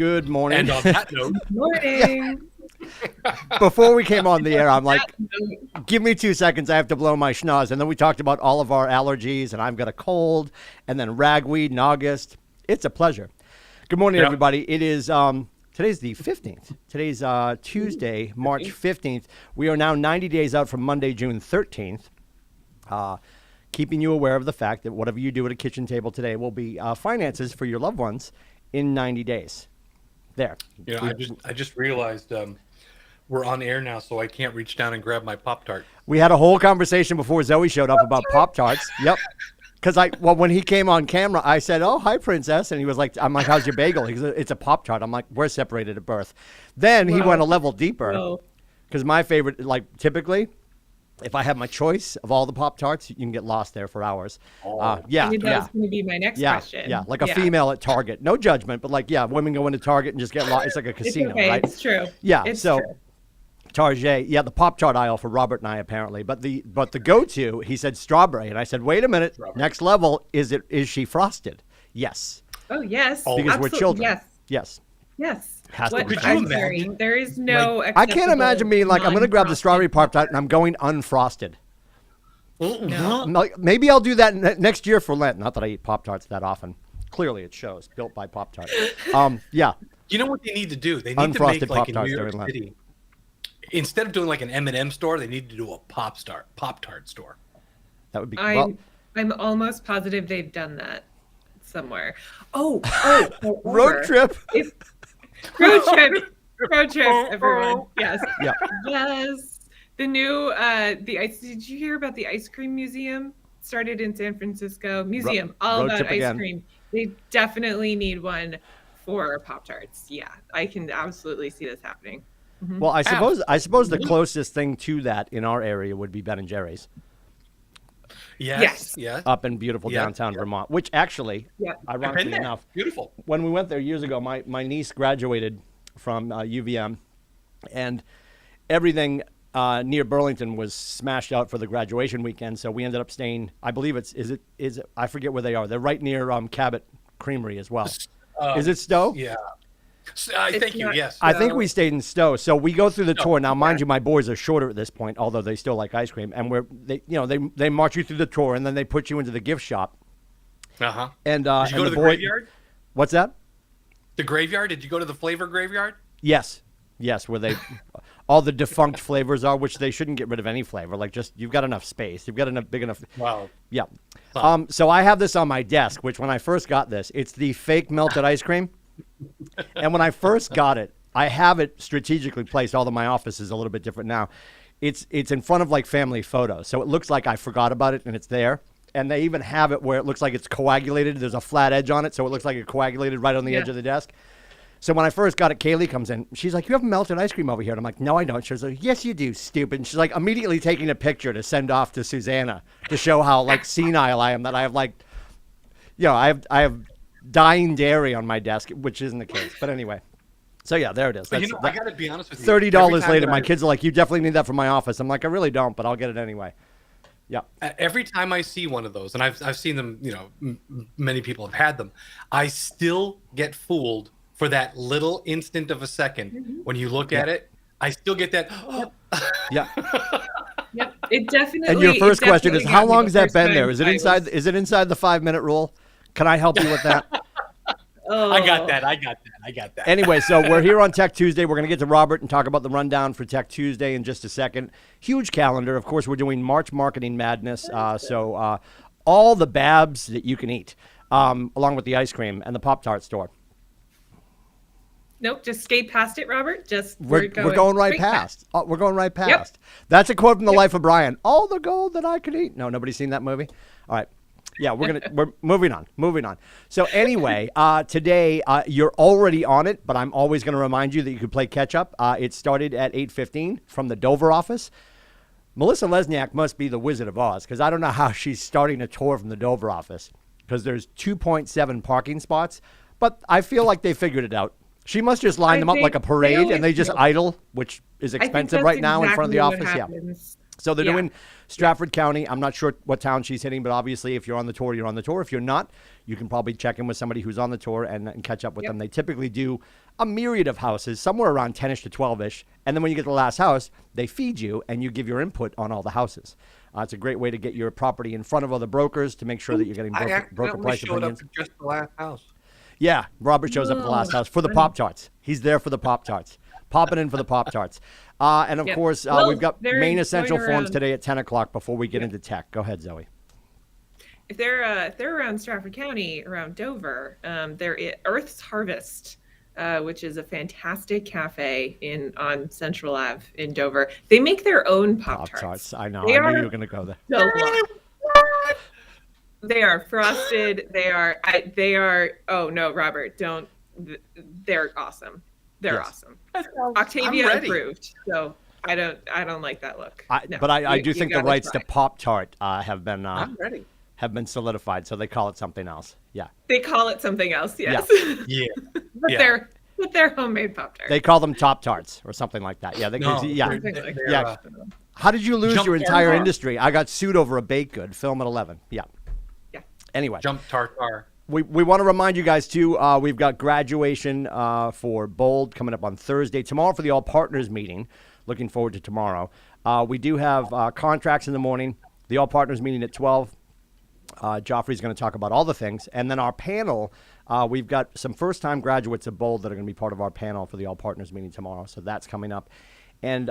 Good morning. And on that note, Morning. Before we came on the air, I'm like, give me 2 seconds. I have to blow my schnoz. And then we talked about all of our allergies, and I've got a cold, and then ragweed in August. It's a pleasure. Good morning, everybody. It is today's the 15th. Today's Tuesday, March 15th. We are now 90 days out from Monday, June 13th. Keeping you aware of the fact that whatever you do at a kitchen table today will be finances for your loved ones in 90 days. There. you know, I just realized we're on air now, so I can't reach down and grab my Pop-Tart. We had a whole conversation before Zoe showed up about Pop-Tarts. Yep. Because when he came on camera, I said, "Oh, hi, Princess," and he was like, "I'm like, how's your bagel?" He goes, "It's a Pop-Tart." I'm like, "We're separated at birth." Then he went a level deeper. Because my favorite, like typically, if I have my choice of all the Pop-Tarts, you can get lost there for hours. Yeah, I mean, that was going to be my next question. Yeah, like a female at Target. No judgment, but like, women go into Target and just get lost. It's like a casino, right? It's true. Yeah, it's so true. Target, the Pop-Tart aisle for Robert and I apparently. But the go-to, he said strawberry, and I said, wait a minute, next level, is she frosted? Yes. Oh yes, because absolutely. we're children. Yes. Has to be. Could you imagine? There is no. I can't imagine being like, I'm going to grab the strawberry Pop-Tart and I'm going unfrosted. No. Maybe I'll do that next year for Lent. Not that I eat Pop-Tarts that often. Clearly, it shows. Built by Pop-Tart. Yeah. You know what they need to do? They need to make like in New York City. Instead of doing like an M&M store, they need to do a Pop-Tart store. That would be. I'm almost positive they've done that somewhere. Road trip. Road trip, everyone. Yes. Yeah. Yes. The new did you hear about the ice cream museum? Started in San Francisco. Museum all about ice cream. They definitely need one for Pop-Tarts. Yeah, I can absolutely see this happening. Mm-hmm. Well, I suppose the closest thing to that in our area would be Ben and Jerry's. Yes. Up in beautiful downtown Vermont, which actually, ironically enough, beautiful. When we went there years ago, my niece graduated from UVM, and everything near Burlington was smashed out for the graduation weekend. So we ended up staying. I believe is it I forget where they are. They're right near Cabot Creamery as well. Is it Stowe? Yeah. Thank you. Yes. I think we stayed in Stowe. So we go through the tour. Now, mind you, my boys are shorter at this point, although they still like ice cream. And they march you through the tour, and then they put you into the gift shop. And did you go to the graveyard? What's that? The graveyard? Did you go to the flavor graveyard? Yes, where they all the defunct flavors are, which they shouldn't get rid of any flavor. Like, just you've got enough space, you've got enough big enough. Wow. Yeah. So I have this on my desk, which when I first got this, it's the fake melted ice cream. And when I first got it, I have it strategically placed. Although my office is a little bit different now. It's in front of like family photos, so it looks like I forgot about it and it's there. And they even have it where it looks like it's coagulated. There's a flat edge on it, so it looks like it coagulated right on the edge of the desk. So when I first got it, Kaylee comes in. She's like, "You have melted ice cream over here." And I'm like, "No, I don't." She's like, "Yes, you do, stupid." And she's like immediately taking a picture to send off to Susanna to show how like senile I am, that I have like, I have dying dairy on my desk, which isn't the case. But anyway. So yeah, there it is. I got to be honest with you. $30 later, my kids are like, "You definitely need that for my office." I'm like, "I really don't, but I'll get it anyway." Yeah. Every time I see one of those, and I've seen them, many people have had them, I still get fooled for that little instant of a second. When you look at it, I still get that. Yeah. Yep. It definitely. And your first question is, how long has that been there? Is it inside? Is it inside the 5-minute rule? Can I help you with that? I got that. Anyway, so we're here on Tech Tuesday. We're going to get to Robert and talk about the rundown for Tech Tuesday in just a second. Huge calendar. Of course, we're doing March Marketing Madness. So all the babs that you can eat, along with the ice cream and the Pop-Tart store. Nope, just skate past it, Robert. We're going right past. We're going right past. Yep. That's a quote from The Life of Brian. All the gold that I could eat. No, nobody's seen that movie? All right. Yeah, we're moving on. So anyway, today you're already on it, but I'm always going to remind you that you could play catch up. It started at 8:15 from the Dover office. Melissa Lesniak must be the Wizard of Oz, because I don't know how she's starting a tour from the Dover office, because there's 2.7 parking spots, but I feel like they figured it out. She must just line them up like a parade, and they just idle, which is expensive right now in front of the office. Yeah. So they're doing Stratford County. I'm not sure what town she's hitting, but obviously if you're on the tour, you're on the tour. If you're not, you can probably check in with somebody who's on the tour and catch up with them. They typically do a myriad of houses, somewhere around 10-ish to 12-ish. And then when you get to the last house, they feed you and you give your input on all the houses. It's a great way to get your property in front of other brokers to make sure that you're getting broker price opinions. Just the last house. Yeah, Robert shows up at the last house for the Pop-Tarts. He's there for the Pop-Tarts. Popping in for the Pop-Tarts. And, of course, we've got main essential forms today at 10 o'clock before we get into tech. Go ahead, Zoe. If they're around Stratford County, around Dover, they're at Earth's Harvest, which is a fantastic cafe on Central Ave in Dover. They make their own Pop-Tarts. I know. I knew you were going to go there. They are frosted. They are. Oh no, Robert, don't. They're awesome. They're awesome. Octavia approved. So I don't like that look. But I do think the rights to Pop-Tart have been. I'm ready. Have been solidified, so they call it something else. Yeah. They call it something else. Yes. Yeah. But they're homemade Pop-Tarts. They call them Top Tarts or something like that. Yeah. How did you lose your entire industry? I got sued over a baked good. Film at 11. Yeah. Anyway. Jump tartar. We want to remind you guys, too, we've got graduation for Bold coming up on Thursday. Tomorrow for the All Partners meeting. Looking forward to tomorrow. We do have contracts in the morning. The All Partners meeting at 12. Joffrey's going to talk about all the things. And then our panel, we've got some first-time graduates of Bold that are going to be part of our panel for the All Partners meeting tomorrow. So that's coming up. And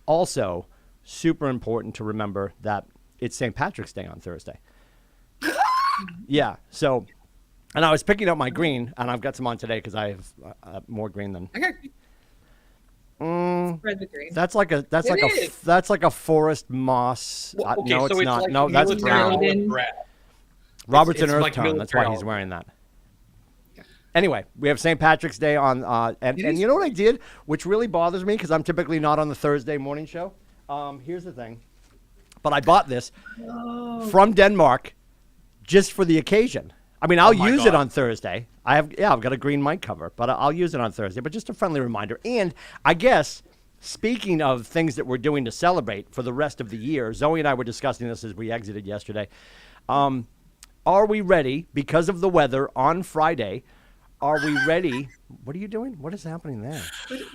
also, super important to remember that it's St. Patrick's Day on Thursday. Yeah. So, and I was picking up my green, and I've got some on today because I have more green than. Spread the green. That's like a forest moss. Well, okay, no, so it's not. Like no, that's brown. Robert's an earth like tone. That's why he's wearing that. Anyway, we have St. Patrick's Day on, and you know what I did, which really bothers me because I'm typically not on the Thursday morning show. Here's the thing, but I bought this from Denmark just for the occasion. I mean, I'll use it on Thursday. I've got a green mic cover, but I'll use it on Thursday. But just a friendly reminder. And I guess, speaking of things that we're doing to celebrate for the rest of the year, Zoe and I were discussing this as we exited yesterday. Are we ready, because of the weather on Friday, are we ready? What are you doing? What is happening there?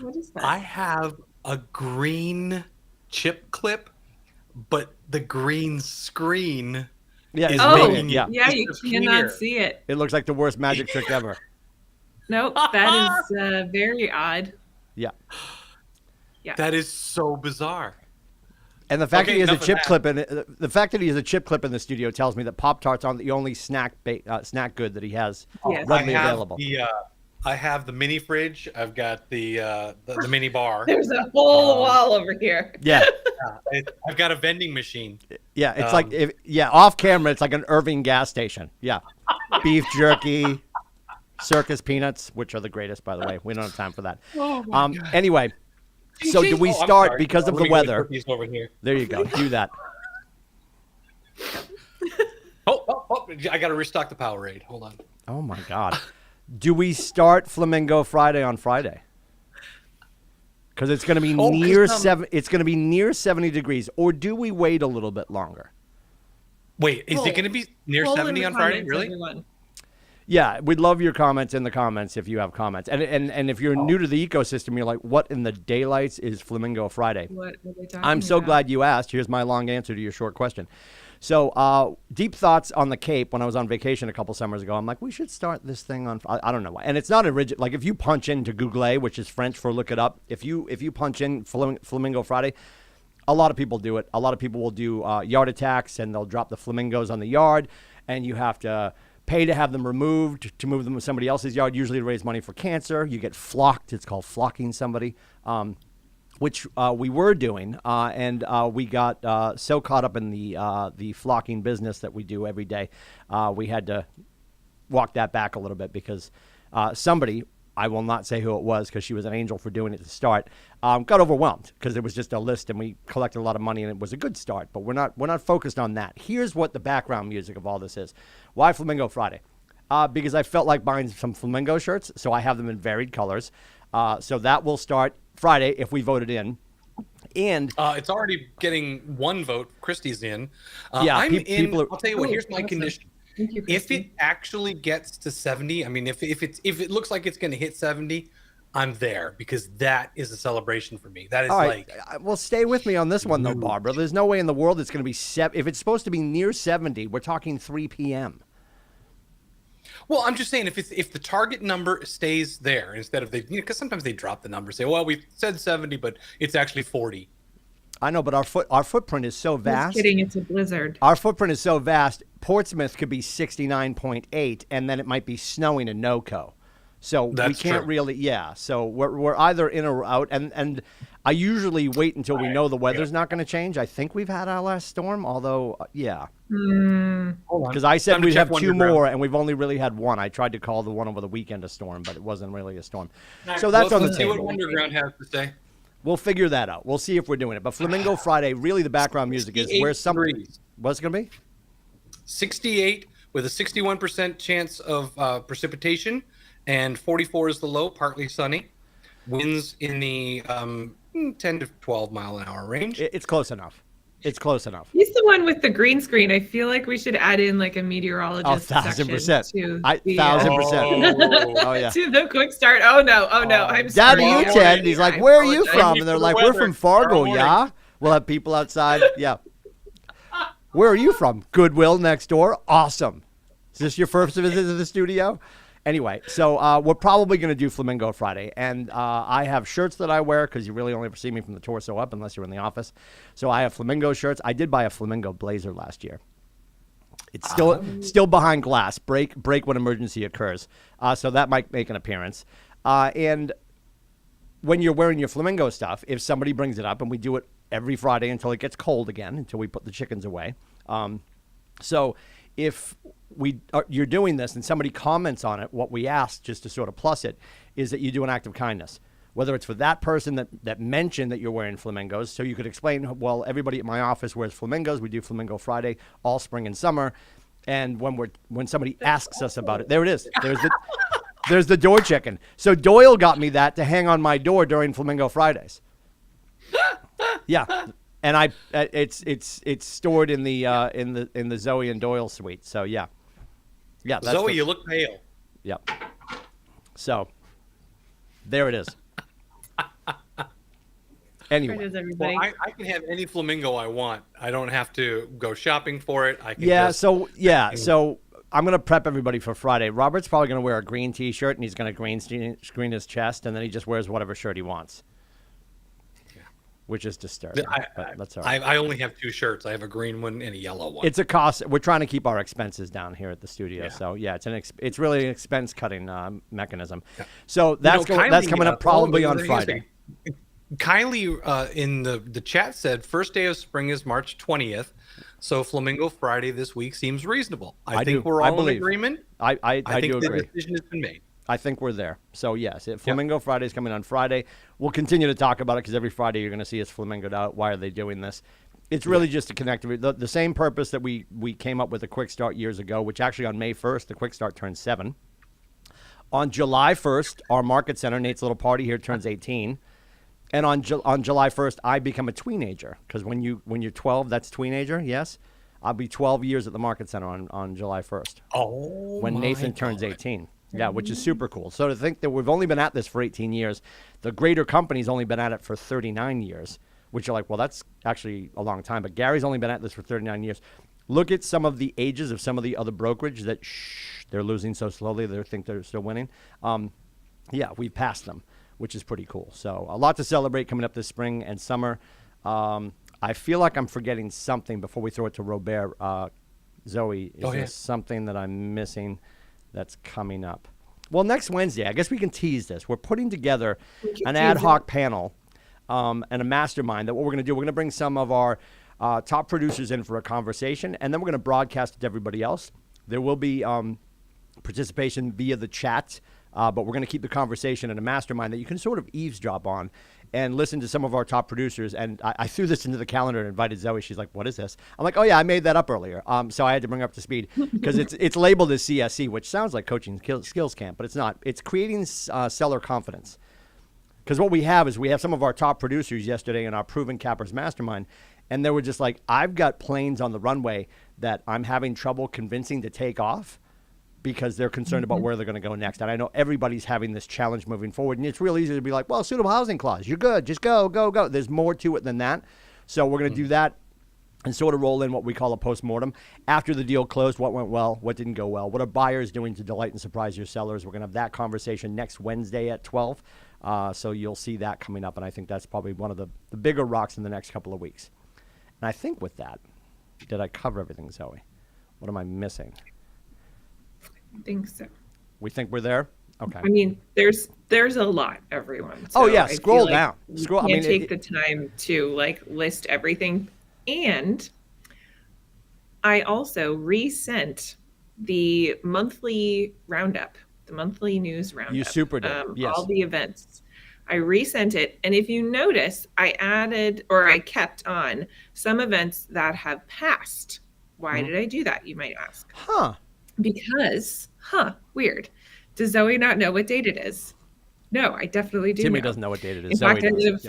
What is that? I have a green chip clip, but the green screen is making you cannot see it. It looks like the worst magic trick ever. Nope, that is very odd. Yeah. That is so bizarre. And the fact that he has a chip clip in it, the fact that he has a chip clip in the studio tells me that Pop-Tarts aren't the only snack good that he has readily available. I have the mini fridge. I've got the mini bar. There's a whole wall over here. Yeah. I've got a vending machine. Yeah, it's off camera, it's like an Irving gas station. Yeah. Beef jerky, circus peanuts, which are the greatest, by the way. We don't have time for that. Anyway, so do we start because of the weather? Over here. There you go. Do that. I got to restock the Powerade. Hold on. Oh, my God. Do we start Flamingo Friday on Friday? Because it's going to be It's going to be near 70 degrees. Or do we wait a little bit longer? Wait, is it going to be near 70 on Friday? Really? Everyone. Yeah, we'd love your comments in the comments if you have comments. And if you're new to the ecosystem, you're like, what in the daylights is Flamingo Friday? What are they talking I'm so about? glad you asked. Here's my long answer to your short question. So deep thoughts on the Cape when I was on vacation a couple summers ago. I'm like, we should start this thing on, I don't know why. And it's not a rigid, like if you punch into Google, which is French for look it up, if you punch in Flamingo Friday, a lot of people do it. A lot of people will do yard attacks and they'll drop the flamingos on the yard and you have to pay to have them removed, to move them to somebody else's yard, usually to raise money for cancer. You get flocked. It's called flocking somebody. Which we were doing, and we got so caught up in the flocking business that we do every day, we had to walk that back a little bit because somebody, I will not say who it was because she was an angel for doing it to start, got overwhelmed because it was just a list and we collected a lot of money and it was a good start, but we're not focused on that. Here's what the background music of all this is. Why Flamingo Friday? Because I felt like buying some flamingo shirts, so I have them in varied colors. So that will start Friday if we voted in. And it's already getting one vote. Christie's in. Yeah, I'm in. people are, I'll tell you what. Here's my condition. Thank you, If Christy. it actually gets to 70, I mean, if it looks like it's going to hit 70, I'm there, because that is a celebration for me. That is All right. like, Well, stay with me on this one, though, Barbara. There's no way in the world it's going to be if it's supposed to be near 70, we're talking 3 p.m. well, I'm just saying, if the target number stays there, instead of because sometimes they drop the number, say, well, we said 70, but it's actually 40. I know, but our footprint is so vast. Just kidding, it's a blizzard. Our footprint is so vast. Portsmouth could be 69.8, and then it might be snowing in NoCo. So That's we can't true. really, yeah. So we're either in or out, and I usually wait until we know the weather's not going to change. I think we've had our last storm, although, yeah. Hold on. Because I said Time to we'd check have 2 Wonderground. more, and we've only really had 1. I tried to call the one over the weekend a storm, but it wasn't really a storm. So that's on the Let's see what table. Wonderground has to say. We'll figure that out. We'll see if we're doing it. But Flamingo Friday, really the background music is 68 where something. degrees. What's it going to be? 68 with a 61% chance of precipitation, and 44 is the low, partly sunny. Winds in the 10 to 12 mile an hour range. It's close enough. It's close enough. He's the one with the green screen. I feel like we should add in like a meteorologist 1,000%. section to the, 1,000%. Oh yeah. to the quick start. Oh no, I'm Daddy, sorry. you Tomorrow Ted. morning, And he's like, I where are you apologize. from? And they're like, we're Weather. from Fargo, Tomorrow morning. yeah. We'll have people outside. Yeah. Where are you from? Goodwill next door. Awesome. Is this your first visit to the studio? Anyway, so we're probably going to do Flamingo Friday. And I have shirts that I wear because you really only ever see me from the torso up unless you're in the office. So I have Flamingo shirts. I did buy a Flamingo blazer last year. It's still behind glass. Break when emergency occurs. So that might make an appearance. And when you're wearing your Flamingo stuff, if somebody brings it up, and we do it every Friday until it gets cold again, until we put the chickens away. So if you're doing this and somebody comments on it, what we ask, just to sort of plus it, is that you do an act of kindness. Whether it's for that person that mentioned that you're wearing flamingos, so you could explain, well, everybody at my office wears flamingos. We do Flamingo Friday all spring and summer. And when somebody asks us about it, there it is. There's the door chicken. So Doyle got me that to hang on my door during Flamingo Fridays. Yeah, and it's stored in the Zoe and Doyle suite. So yeah. That's Zoe, you look pale. Yep. So there it is. Anyway. There it is, Well, everybody. I can have any flamingo I want. I don't have to go shopping for it. I can So I'm going to prep everybody for Friday. Robert's probably going to wear a green T-shirt, and he's going to green screen his chest, and then he just wears whatever shirt he wants, which is disturbing. But that's all right. I only have 2 shirts. I have a green one and a yellow one. It's a cost. We're trying to keep our expenses down here at the studio. Yeah. So yeah, it's really an expense cutting mechanism. Yeah. So that's Kylie, coming up probably on Friday. Kylie in the chat said first day of spring is March 20th, so Flamingo Friday this week seems reasonable. I think we're all in agreement. I think do the agree. decision has been made. I think we're there. So yes, Flamingo Friday is coming on Friday. We'll continue to talk about it because every Friday you're going to see us flamingoed out. Why are they doing this? It's really just to connect. The same purpose that we came up with a Quick Start years ago, which actually on May 1st, the Quick Start turns 7. On July 1st, our Market Center, Nate's little party here, turns 18. And on July 1st, I become a tweenager because when you're 12, that's tweenager. Yes, I'll be 12 years at the Market Center on July 1st. Oh, when Nathan turns 18. Yeah, which is super cool. So to think that we've only been at this for 18 years, the greater company's only been at it for 39 years, which you're like, well, that's actually a long time. But Gary's only been at this for 39 years. Look at some of the ages of some of the other brokerage that they're losing so slowly they think they're still winning. Yeah, we've passed them, which is pretty cool. So a lot to celebrate coming up this spring and summer. I feel like I'm forgetting something before we throw it to Robert. Zoe, is there something that I'm missing that's coming up? Well, next Wednesday, I guess we can tease this. We're putting together an ad hoc panel and a mastermind that what we're going to do, we're going to bring some of our top producers in for a conversation, and then we're going to broadcast it to everybody else. There will be participation via the chat, but we're going to keep the conversation in a mastermind that you can sort of eavesdrop on and listen to some of our top producers. And I threw this into the calendar and invited Zoe. She's like, what is this? I'm like, oh, yeah, I made that up earlier. So I had to bring her up to speed because it's labeled as CSC, which sounds like coaching skills camp, but it's not. It's creating seller confidence. Because what we have is we have some of our top producers yesterday in our Proven Cappers Mastermind, And they were just like, I've got planes on the runway that I'm having trouble convincing to take off because they're concerned about where they're going to go next. And I know everybody's having this challenge moving forward. And it's real easy to be like, well, suitable housing clause, you're good. Just go, go, go. There's more to it than that. So we're going to do that and sort of roll in what we call a postmortem. After the deal closed, what went well, what didn't go well, what are buyers doing to delight and surprise your sellers. We're going to have that conversation next Wednesday at 12. So you'll see that coming up. And I think that's probably one of the bigger rocks in the next couple of weeks. And I think with that, did I cover everything, Zoe? What am I missing? I think so. We think we're there? Okay. I mean, there's a lot, everyone. So scroll down. Scroll. You can't take the time to like list everything. And I also resent the monthly roundup, the monthly news roundup. You super did. Yes. All the events. I resent it. And if you notice, I kept on some events that have passed. Why did I do that, you might ask? Because, weird. Does Zoe not know what date it is? No, I definitely do. Timmy doesn't know what date it is. In fact, Zoe I live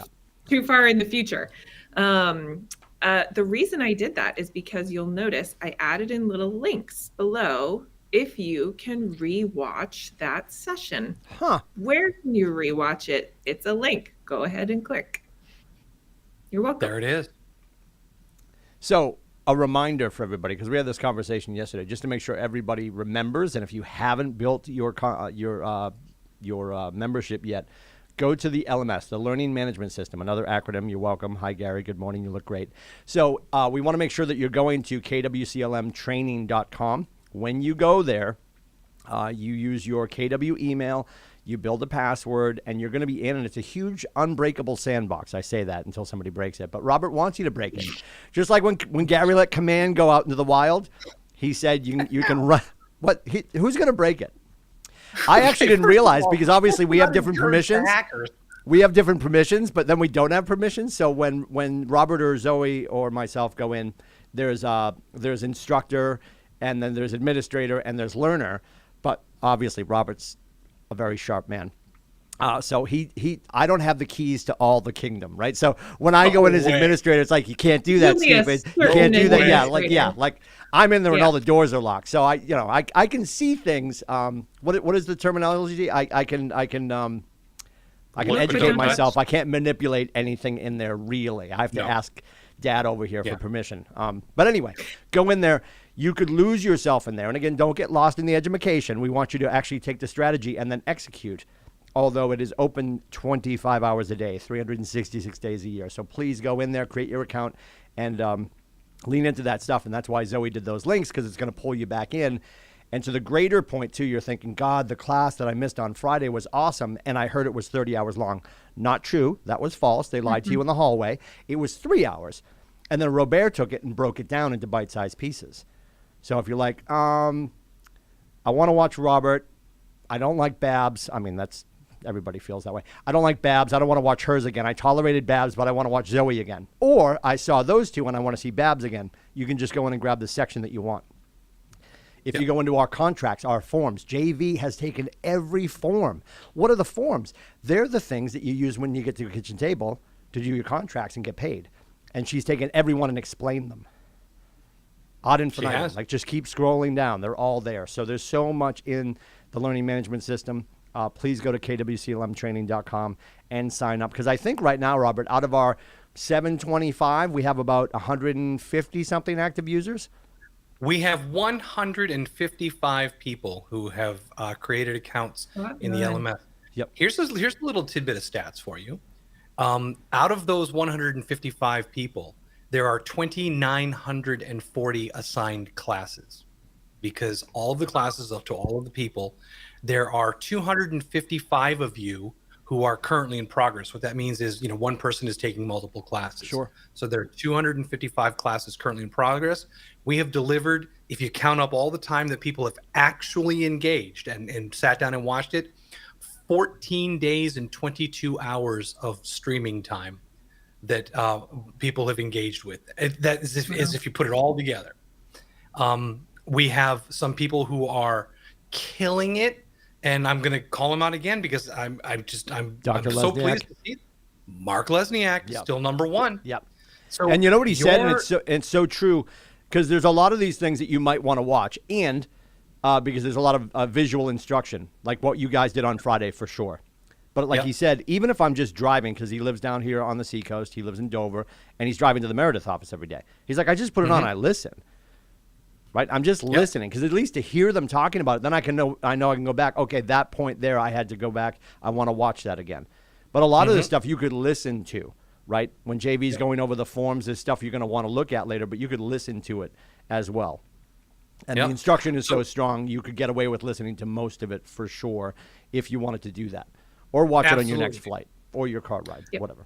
too far in the future. The reason I did that is because you'll notice I added in little links below if you can rewatch that session. Where can you rewatch it? It's a link. Go ahead and click. You're welcome. There it is. So a reminder for everybody, because we had this conversation yesterday, just to make sure everybody remembers. And if you haven't built your membership yet, go to the LMS, the Learning Management System, another acronym. You're welcome. Hi, Gary. Good morning. You look great. So we want to make sure that you're going to KWCLMtraining.com. When you go there, you use your KW email, you build a password, and you're going to be in, and it's a huge unbreakable sandbox. I say that until somebody breaks it. But Robert wants you to break it. Just like when Gary let Command go out into the wild, he said you can run. Who's going to break it? I actually didn't realize, because obviously we have different permissions. We have different permissions, but then we don't have permissions. So when Robert or Zoe or myself go in, there's instructor, and then there's administrator, and there's learner. But obviously Robert's a very sharp man. So I don't have the keys to all the kingdom, right? So when I go in as administrator, it's like, you can't do that, stupid. You can't do that. Like I'm in there and all the doors are locked. So I can see things. What is the terminology? I can educate myself. I can't manipulate anything in there really. I have to ask Dad over here for permission. But anyway, go in there. You could lose yourself in there. And again, don't get lost in the education. We want you to actually take the strategy and then execute. Although it is open 25 hours a day, 366 days a year. So please go in there, create your account, and lean into that stuff. And that's why Zoe did those links, because it's going to pull you back in. And to the greater point, too, you're thinking, God, the class that I missed on Friday was awesome, and I heard it was 30 hours long. Not true. That was false. They lied to you in the hallway. It was 3 hours. And then Robert took it and broke it down into bite-sized pieces. So if you're like, I want to watch Robert. I don't like Babs. I mean, that's everybody feels that way. I don't like Babs. I don't want to watch hers again. I tolerated Babs, but I want to watch Zoe again. Or I saw those two and I want to see Babs again. You can just go in and grab the section that you want. If you go into our contracts, our forms, JV has taken every form. What are the forms? They're the things that you use when you get to the kitchen table to do your contracts and get paid. And she's taken every one and explained them. Ad infinitum. Like, just keep scrolling down. They're all there. So there's so much in the learning management system. Please go to KWCLMtraining.com and sign up. Because I think right now, Robert, out of our 725, we have about 150-something active users. We have 155 people who have created accounts in the LMS. Yep. Here's a little tidbit of stats for you. Out of those 155 people, there are 2,940 assigned classes, because all of the classes up to all of the people, there are 255 of you who are currently in progress. What that means is, one person is taking multiple classes. Sure. So there are 255 classes currently in progress. We have delivered, if you count up all the time that people have actually engaged and sat down and watched it, 14 days and 22 hours of streaming time that people have engaged with. That is if you put it all together. We have some people who are killing it, and I'm going to call him out again because I'm so pleased to see Mark Lesniak is still number one. Yep. So and you know what he said, and it's so true, because there's a lot of these things that you might want to watch, and because there's a lot of visual instruction, like what you guys did on Friday for sure. But like he said, even if I'm just driving, because he lives down here on the seacoast, he lives in Dover, and he's driving to the Meredith office every day. He's like, I just put it on, I listen. Right, I'm just listening, because at least to hear them talking about it, then I know I can go back. Okay, that point there, I had to go back. I want to watch that again. But a lot of this stuff you could listen to, right? When JV's going over the forms, there's stuff you're going to want to look at later, but you could listen to it as well. And the instruction is so strong, you could get away with listening to most of it for sure if you wanted to do that, or watch it on your next flight or your car ride, whatever.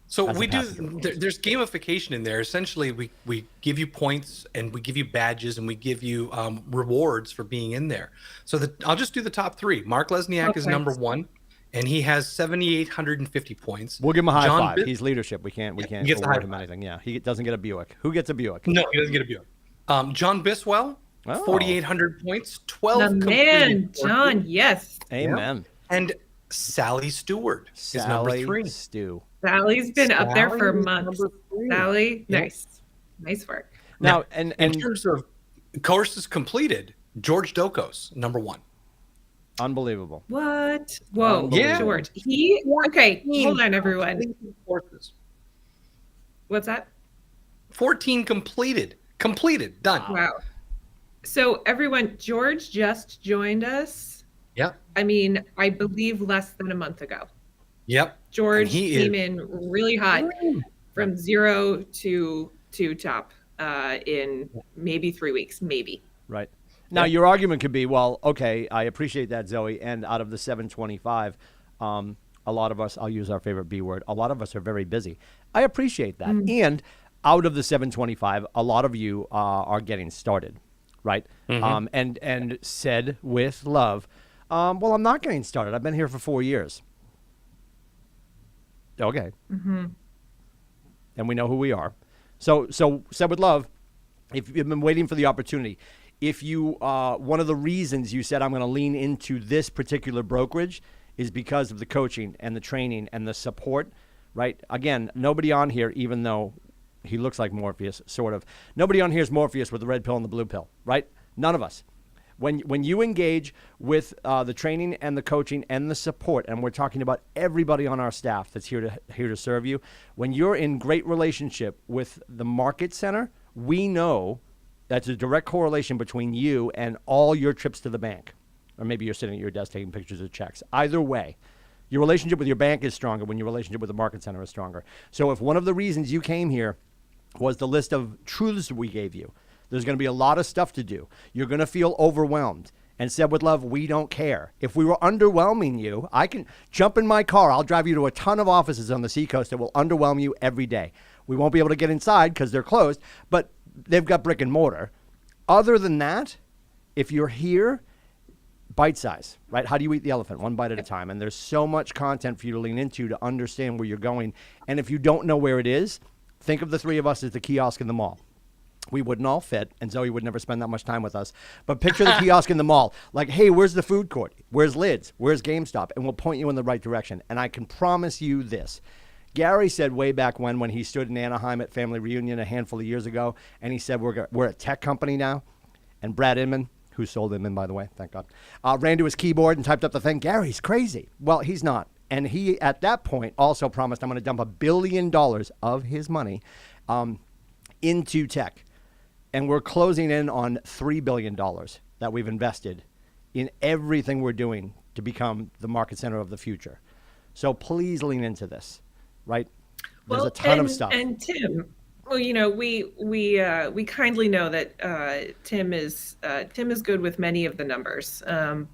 So we do. There's gamification in there. Essentially, we give you points and we give you badges and we give you rewards for being in there. So I'll just do the top three. Mark Lesniak is number one, and he has 7,850 points. We'll give him a high five. He's leadership. We can't award him anything. Yeah, he doesn't get a Buick. Who gets a Buick? No, he doesn't get a Buick. John Biswell, 4,800 points, 12. The man, John. Yes. Amen. And Sally Stewart is number three. Sally's been up there for months. Sally, nice work. Now, and in terms of courses completed, George Dokos, number one. Unbelievable. What? Whoa, George. Hold on, everyone. What's that? 14 completed, done. Wow. So everyone, George just joined us. Yeah. I mean, I believe less than a month ago. Yep. George came in really hot from 0 to top in maybe 3 weeks, maybe. Right. Now, your argument could be, well, okay, I appreciate that, Zoe, and out of the 725, a lot of us, I'll use our favorite B word, a lot of us are very busy. I appreciate that. And out of the 725, a lot of you are getting started, right? And said with love, well, I'm not getting started. I've been here for 4 years. Okay. And we know who we are. So said with love, if you've been waiting for the opportunity, if you, one of the reasons you said I'm going to lean into this particular brokerage is because of the coaching and the training and the support, right? Again, nobody on here, even though he looks like Morpheus, sort of, nobody on here is Morpheus with the red pill and the blue pill, right? None of us. When you engage with the training and the coaching and the support, and we're talking about everybody on our staff that's here to serve you, when you're in great relationship with the Market Center, we know that's a direct correlation between you and all your trips to the bank. Or maybe you're sitting at your desk taking pictures of checks. Either way, your relationship with your bank is stronger when your relationship with the Market Center is stronger. So if one of the reasons you came here was the list of truths we gave you, there's going to be a lot of stuff to do. You're going to feel overwhelmed. And said with love, we don't care. If we were underwhelming you, I can jump in my car. I'll drive you to a ton of offices on the seacoast that will underwhelm you every day. We won't be able to get inside because they're closed, but they've got brick and mortar. Other than that, if you're here, bite size, right? How do you eat the elephant? One bite at a time. And there's so much content for you to lean into to understand where you're going. And if you don't know where it is, think of the three of us as the kiosk in the mall. We wouldn't all fit, and Zoe would never spend that much time with us. But picture the kiosk in the mall. Like, hey, where's the food court? Where's Lids? Where's GameStop? And we'll point you in the right direction. And I can promise you this. Gary said way back when he stood in Anaheim at Family Reunion a handful of years ago, and he said, we're a tech company now. And Brad Inman, who sold Inman, by the way, thank God, ran to his keyboard and typed up the thing, Gary's crazy. Well, he's not. And he, at that point, also promised I'm going to dump $1 billion of his money into tech. And we're closing in on $3 billion that we've invested in everything we're doing to become the Market Center of the future. So please lean into this, right? There's a ton of stuff. And Tim, well, you know, we kindly know that Tim is good with many of the numbers,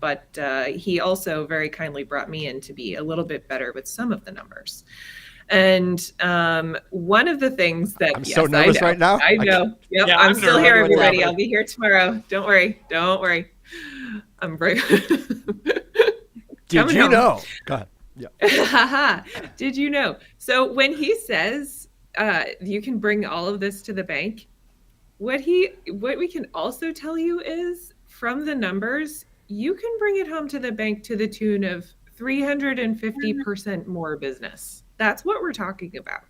but he also very kindly brought me in to be a little bit better with some of the numbers. And one of the things that I'm so nervous right now. I know. Yep, I'm still here, everybody. I'll be here tomorrow. Don't worry. I'm very. Did you know? Go ahead. Yeah. Did you know? So when he says you can bring all of this to the bank, what we can also tell you is from the numbers, you can bring it home to the bank to the tune of 350% more business. That's what we're talking about.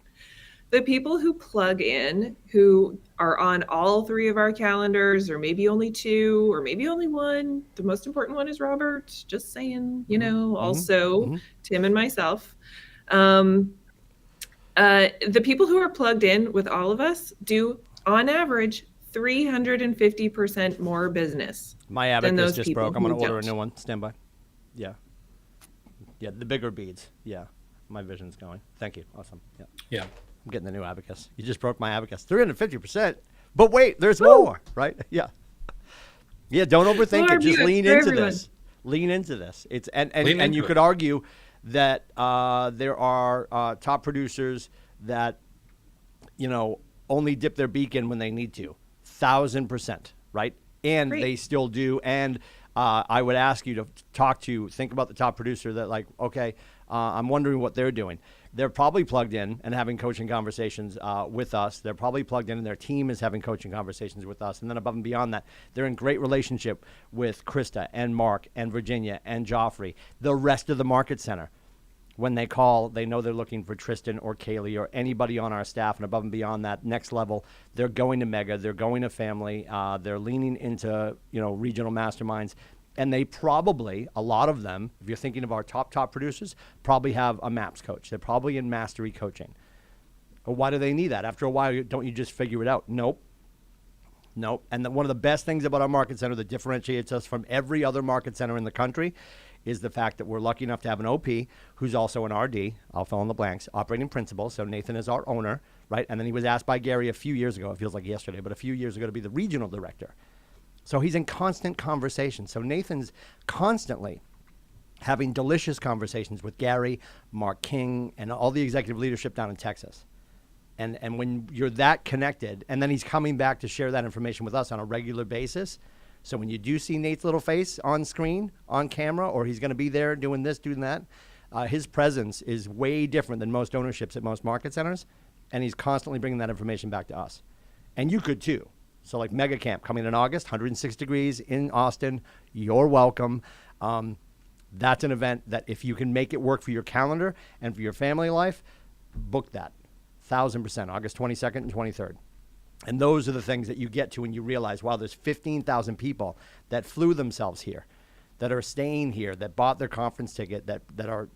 The people who plug in, who are on all 3 of our calendars, or maybe only 2, or maybe only 1. The most important one is Robert, just saying, also Tim and myself. The people who are plugged in with all of us do, on average, 350% more business. My abacus just broke. I'm going to order a new one. Stand by. Yeah. Yeah, the bigger beads. Yeah. My vision's going. Thank you. Awesome. Yeah. Yeah. I'm getting the new abacus. You just broke my abacus. 350%. But wait, there's more, right? Yeah. Yeah, don't overthink it. Just lean into this. Lean into this. It's and you could argue that there are top producers that, only dip their beak in when they need to. 1,000%, right? And they still do. And I would ask you to think about the top producer that, like, okay, I'm wondering what they're doing. They're probably plugged in and having coaching conversations with us. They're probably plugged in and their team is having coaching conversations with us. And then above and beyond that, they're in great relationship with Krista and Mark and Virginia and Joffrey, the rest of the market center. When they call, they know they're looking for Tristan or Kaylee or anybody on our staff. And above and beyond that, next level, they're going to Mega, they're going to Family, they're leaning into, regional masterminds. And they probably, a lot of them, if you're thinking of our top producers, probably have a MAPS coach. They're probably in mastery coaching. Well, why do they need that? After a while, don't you just figure it out? Nope. And one of the best things about our market center that differentiates us from every other market center in the country is the fact that we're lucky enough to have an OP who's also an RD, I'll fill in the blanks, operating principal. So Nathan is our owner, right? And then he was asked by Gary a few years ago, it feels like yesterday, but a few years ago to be the regional director. So he's in constant conversation. So Nathan's constantly having delicious conversations with Gary, Mark King, and all the executive leadership down in Texas. And when you're that connected, and then he's coming back to share that information with us on a regular basis. So when you do see Nate's little face on screen, on camera, or he's going to be there doing this, doing that, his presence is way different than most ownerships at most market centers. And he's constantly bringing that information back to us. And you could too. So like Mega Camp coming in August, 106 degrees in Austin. You're welcome. That's an event that if you can make it work for your calendar and for your family life, book that. 1,000%, August 22nd and 23rd. And those are the things that you get to when you realize, wow, there's 15,000 people that flew themselves here, that are staying here, that bought their conference ticket, that are,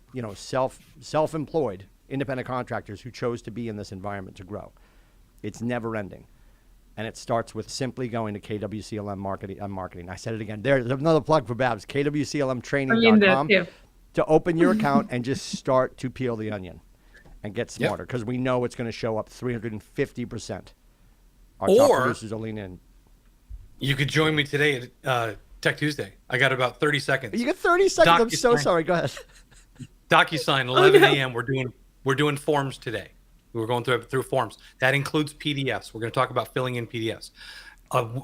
self-employed, independent contractors who chose to be in this environment to grow. It's never ending. And it starts with simply going to KWCLM marketing. I said it again. There's another plug for Babs, KWCLMtraining.com to open your account and just start to peel the onion and get smarter because we know it's going to show up 350%. Our top producers will lean in. You could join me today at Tech Tuesday. I got about 30 seconds. You got 30 seconds. I'm so sorry. Go ahead. DocuSign, 11 a.m. We're doing forms today. We're going through forms. That includes PDFs. We're going to talk about filling in PDFs.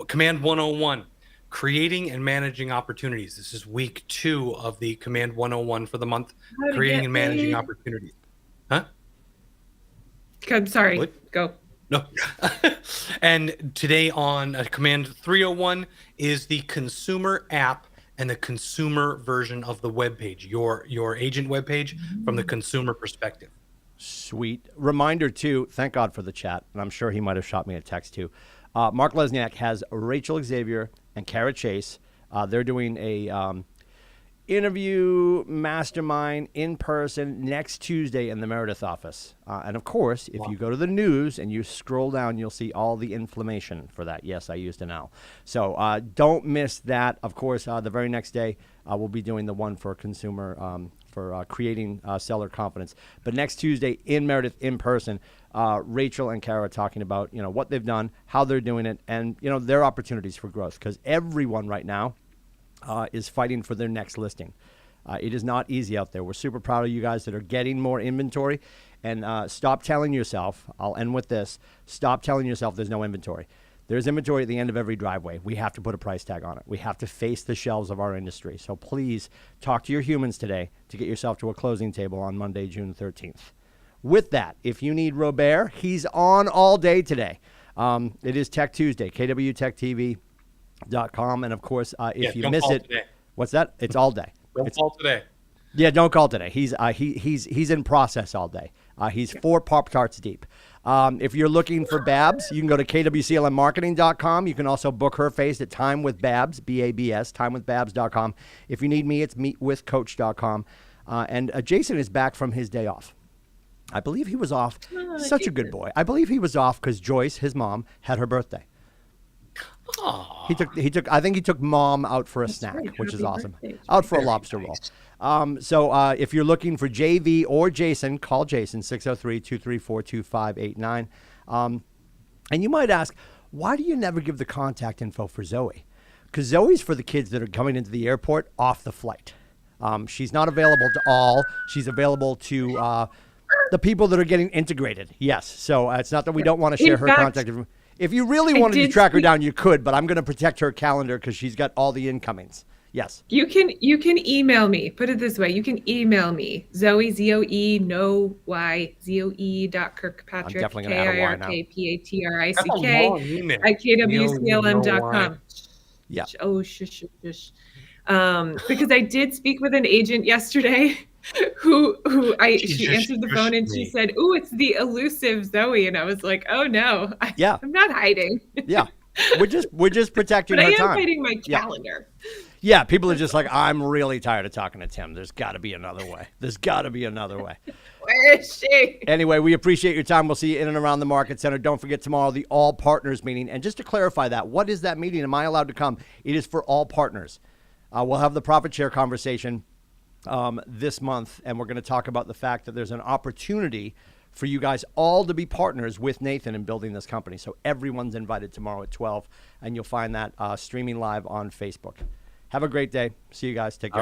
Command 101, creating and managing opportunities. This is week 2 of the Command 101 for the month, creating and managing opportunities. Huh? I'm sorry. What? Go. No. And today on Command 301 is the consumer app and the consumer version of the web page, your agent web page from the consumer perspective. Sweet. Reminder, too, thank God for the chat, and I'm sure he might have shot me a text, too. Mark Lesniak has Rachel Xavier and Kara Chase. They're doing a interview mastermind in person next Tuesday in the Meredith office. And, of course, if you go to the news and you scroll down, you'll see all the inflammation for that. Yes, I used an L. So don't miss that. Of course, the very next day, we'll be doing the one for consumer for creating seller confidence. But next Tuesday in Meredith in person, Rachel and Kara are talking about, what they've done, how they're doing it, and, their opportunities for growth. Because everyone right now is fighting for their next listing. It is not easy out there. We're super proud of you guys that are getting more inventory. And stop telling yourself, I'll end with this, stop telling yourself there's no inventory. There's inventory at the end of every driveway. We have to put a price tag on it. We have to face the shelves of our industry. So please talk to your humans today to get yourself to a closing table on Monday, June 13th. With that, if you need Robert, he's on all day today. It is Tech Tuesday, KWTechTV.com. And of course, if you miss it, today. What's that? It's all day. Don't call today. Yeah, don't call today. He's in process all day. He's 4 Pop-Tarts deep. If you're looking for Babs, you can go to KWCLMmarketing.com. You can also book her face at Time with Babs, B-A-B-S, timewithbabs.com. If you need me, it's meetwithcoach.com. And Jason is back from his day off. I believe he was off. Such a good boy. I believe he was off because Joyce, his mom, had her birthday. Aww. He took. I think he took mom out for a snack, right. which is Happy awesome. birthday. Out for a Very lobster nice. roll. So if you're looking for JV or Jason, call Jason 603-234-2589. And you might ask, why do you never give the contact info for Zoe? Because Zoe's for the kids that are coming into the airport off the flight. She's not available to all. She's available to the people that are getting integrated. Yes. So it's not that we don't want to share In her fact, contact information. If you really wanted to did track her speak- down, you could, but I'm going to protect her calendar because she's got all the incomings. Yes. You can email me. Put it this way. You can email me. Zoe, Z-O-E, no Y, Z-O-E.Kirkpatrick, I'm definitely gonna add a Y now. K-I-R-K-P-A-T-R-I-C-K That's a long email. at KWCLM.com. Yeah. Oh, shush. Because I did speak with an agent yesterday she just answered the phone and she me. said, "Ooh, it's the elusive Zoe." And I was like, "Oh no, Yeah. I'm not hiding." Yeah. We're just protecting But I her am time. hiding my Yeah. calendar. Yeah, people are just like, I'm really tired of talking to Tim. There's got to be another way. Where is she? Anyway, we appreciate your time. We'll see you in and around the Market Center. Don't forget tomorrow, the All Partners meeting. And just to clarify that, what is that meeting? Am I allowed to come? It is for all partners. We'll have the profit share conversation this month, and we're going to talk about the fact that there's an opportunity for you guys all to be partners with Nathan in building this company. So everyone's invited tomorrow at 12, and you'll find that streaming live on Facebook. Have a great day. See you guys. Take care.